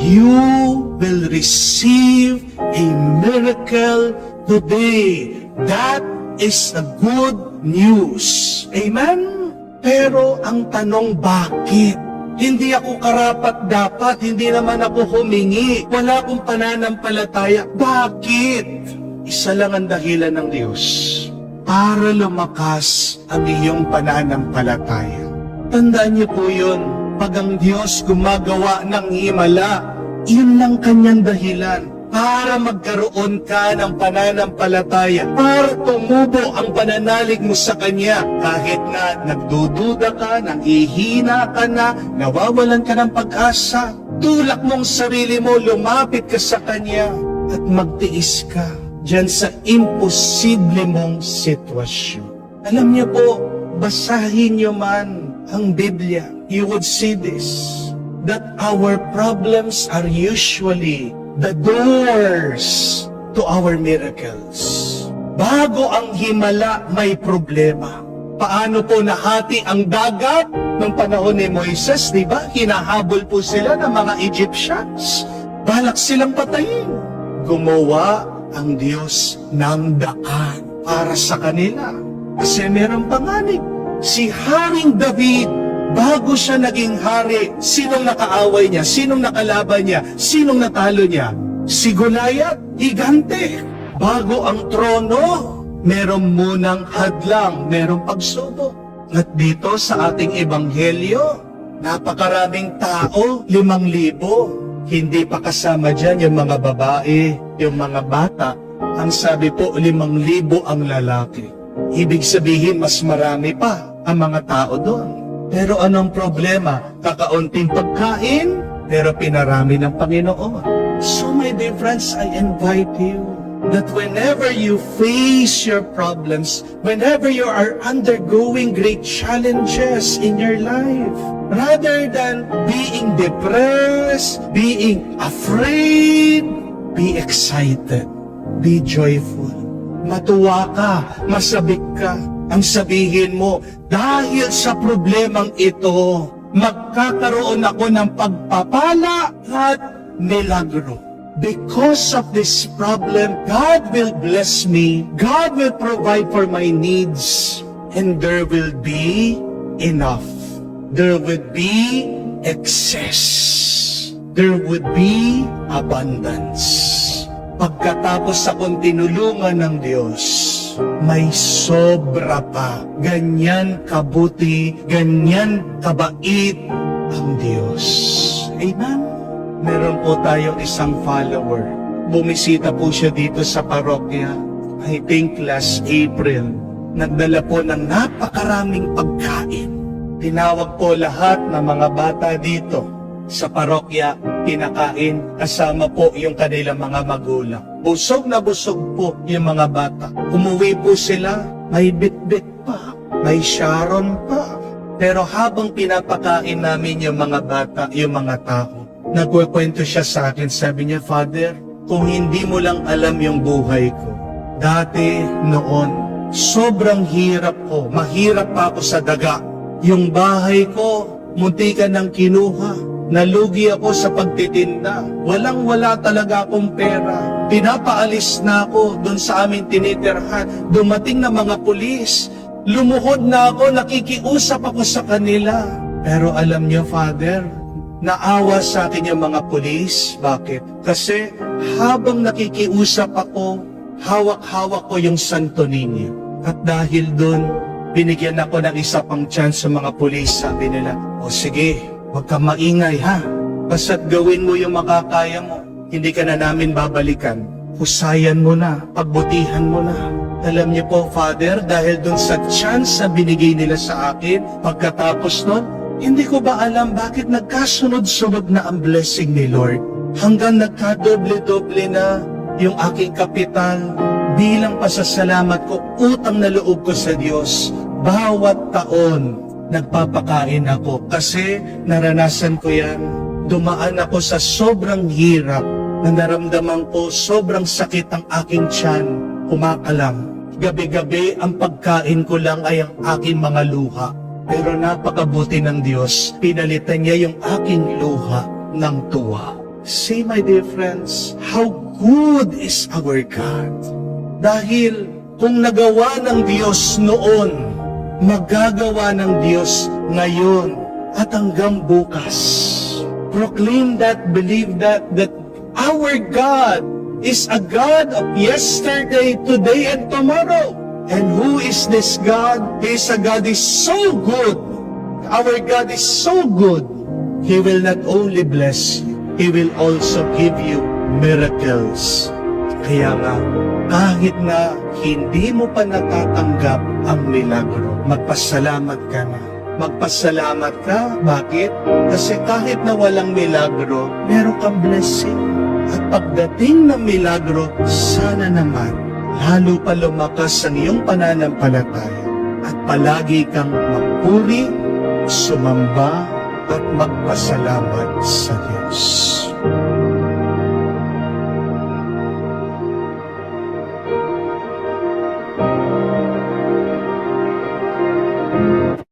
You will receive a miracle today. That is the good news. Amen? Pero ang tanong, bakit? Hindi ako karapat-dapat, hindi naman ako humingi, wala akong pananampalataya. Bakit? Isa lang ang dahilan ng Diyos, para lumakas ang iyong pananampalataya. Tandaan niyo po yun, pag ang Diyos gumagawa ng himala, yun lang kanyang dahilan, para magkaroon ka ng pananampalataya, para tumubo ang pananalig mo sa Kanya. Kahit na nagdududa ka, nanghihina ka na, nawawalan ka ng pag-asa, tulak mong sarili mo, lumapit ka sa Kanya, at magtiis ka dyan sa imposible mong sitwasyon. Alam niyo po, basahin niyo man ang Biblia, you would see this, that our problems are usually the doors to our miracles. Bago ang himala, may problema. Paano po nahati ang dagat ng panahon ni Moises, di ba? Hinahabol po sila ng mga Egyptians. Balak silang patayin. Gumawa ang Diyos ng daan para sa kanila. Kasi merong panganib. Si Haring David, bago siya naging hari, sinong nakaaway niya? Sinong nakalaban niya? Sinong natalo niya? Si Goliath, higante. Bago ang trono, merong munang hadlang, merong pagsubok. At dito sa ating ebanghelyo, napakaraming tao, 5,000. Hindi pa kasama dyan yung mga babae, yung mga bata. Ang sabi po, 5,000 ang lalaki. Ibig sabihin, mas marami pa ang mga tao doon. Pero anong problema? Kakaunting pagkain, pero pinarami ng Panginoon. So my dear friends, I invite you that whenever you face your problems, whenever you are undergoing great challenges in your life, rather than being depressed, being afraid, be excited, be joyful. Matuwa ka, masabik ka. Ang sabihin mo, dahil sa problemang ito, magkakaroon ako ng pagpapala at milagro. Because of this problem, God will bless me, God will provide for my needs, and there will be enough. There would be excess. There would be abundance. Pagkatapos akong tinulungan ng Diyos, may sobra pa. Ganyan kabuti, ganyan kabait ang Diyos. Amen? Meron po tayong isang follower. Bumisita po siya dito sa parokya. I think last April. Nagdala po ng napakaraming pagkain. Tinawag po lahat ng mga bata dito sa parokya, pinakain, kasama po yung kanilang mga magulang. Busog na busog po yung mga bata. Umuwi po sila, may bitbit pa, may Sharon pa. Pero habang pinapakain namin yung mga bata, yung mga tao, nagkukwento siya sa akin, sabi niya, Father, kung hindi mo lang alam yung buhay ko, dati noon, sobrang hirap ko, mahirap pa ako sa daga. Yung bahay ko, muntikan ng kinuha. Nalugi ako sa pagtitinda. Walang-wala talaga akong pera. Pinapaalis na ako doon sa aming tinitirhan. Dumating na mga pulis. Lumuhod na ako, nakikiusap ako sa kanila. Pero alam niyo, Father, naawa sa akin yung mga pulis. Bakit? Kasi habang nakikiusap ako, hawak-hawak ko yung Santo Niño. At dahil doon, binigyan ako ng isa pang chance sa mga pulis. Sabi nila, o sige, huwag kang maingay ha. Basta't gawin mo yung makakaya mo. Hindi ka na namin babalikan. Husayan mo na, pagbutihan mo na. Alam niyo po, Father, dahil dun sa chance na binigay nila sa akin, pagkatapos nun, hindi ko ba alam bakit nagkasunod-sunod na ang blessing ni Lord. Hanggang nagkadoble-doble na yung aking kapital. Bilang pasasalamat ko, utang na loob ko sa Diyos. Bawat taon, nagpapakain ako kasi naranasan ko yan. Dumaan ako sa sobrang hirap na naramdaman ko sobrang sakit ang aking tiyan, kumakalam. Gabi-gabi ang pagkain ko lang ay ang aking mga luha. Pero napakabuti ng Diyos, pinalitan niya yung aking luha ng tuwa. See, my dear friends, how good is our God. Dahil kung nagawa ng Diyos noon, magagawa ng Diyos ngayon at hanggang bukas. Proclaim that, believe that our God is a God of yesterday, today, and tomorrow. And who is this God? He is a God who is so good. Our God is so good. He will not only bless you, He will also give you miracles. Kaya nga, kahit na hindi mo pa natatanggap ang milagro, magpasalamat ka na. Magpasalamat ka. Bakit? Kasi kahit na walang milagro, meron kang blessing. At pagdating ng milagro, sana naman, lalo pa lumakas ang iyong pananampalataya at palagi kang magpuri, sumamba, at magpasalamat sa Diyos.